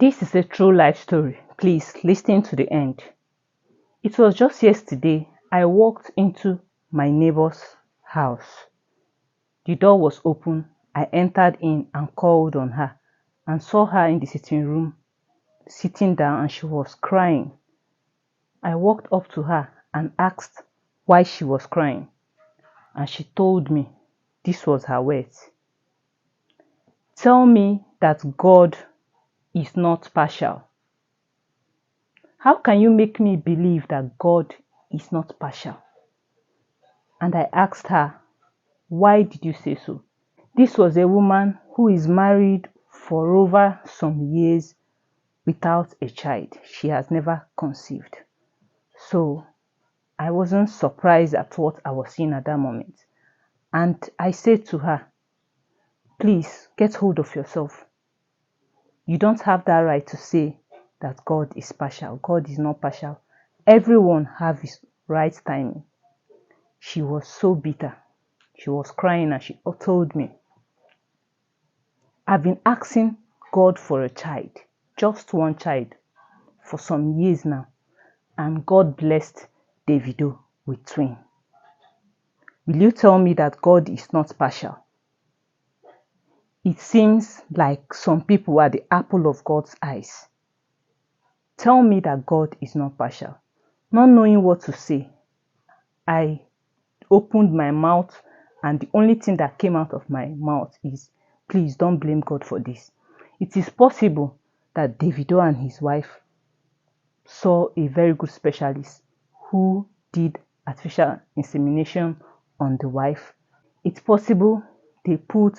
This is a true life story. Please listen to the end. It was just yesterday I walked into my neighbor's house. The door was open. I entered in and called on her and saw her in the sitting room, sitting down, and she was crying. I walked up to her and asked why she was crying, and she told me, this was her words: "Tell me that God is not partial." How can you make me believe that God is not partial? And I asked her, why did you say so? This was a woman who is married for over some years without a child. She has never conceived. So I wasn't surprised at what I was seeing at that moment. And I said to her, please get hold of yourself. You don't have that right to say that God is partial. God is not partial. Everyone has his right timing. She was so bitter. She was crying and she told me, I've been asking God for a child, just one child, for some years now. And God blessed Davido with twins. Will you tell me that God is not partial? It seems like some people are the apple of God's eyes. Tell me that God is not partial. Not knowing what to say, I opened my mouth, and the only thing that came out of my mouth is, please don't blame God for this. It is possible that Davido and his wife saw a very good specialist who did artificial insemination on the wife. It's possible they put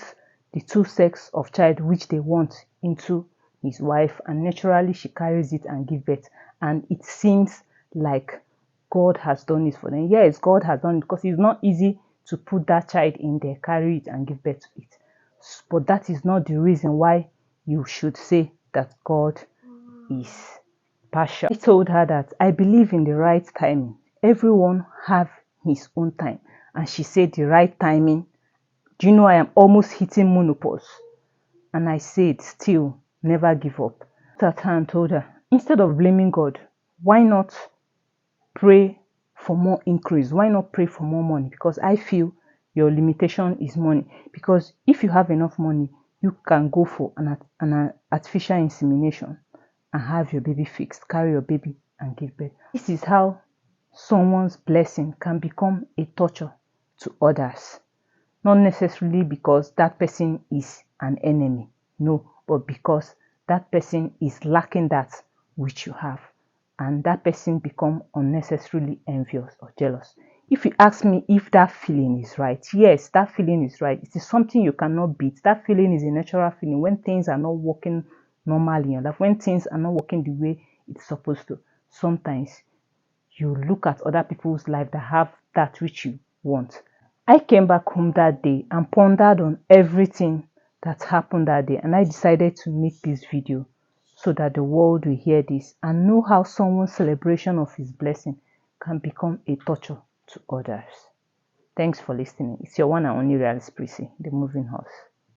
the two sex of child which they want into his wife, and naturally she carries it and gives birth. And it seems like God has done it for them. Yes, God has done it, because it's not easy to put that child in there, carry it and give birth to it. But that is not the reason why you should say that God is partial. I told her that I believe in the right timing. Everyone have his own time. And she said, the right timing? Do you know I am almost hitting menopause? And I said, still, never give up. That time told her, instead of blaming God, why not pray for more increase? Why not pray for more money? Because I feel your limitation is money. Because if you have enough money, you can go for an artificial insemination and have your baby fixed, carry your baby and give birth. This is how someone's blessing can become a torture to others. Not necessarily because that person is an enemy, no, but because that person is lacking that which you have, and that person become unnecessarily envious or jealous. If you ask me if that feeling is right, yes, that feeling is right. It is something you cannot beat. That feeling is a natural feeling when things are not working normally in your life, when things are not working the way it's supposed to. Sometimes you look at other people's life that have that which you want. I came back home that day and pondered on everything that happened that day, and I decided to make this video so that the world will hear this and know how someone's celebration of his blessing can become a torture to others. Thanks for listening. It's your one and only Realist Prissy, the moving horse.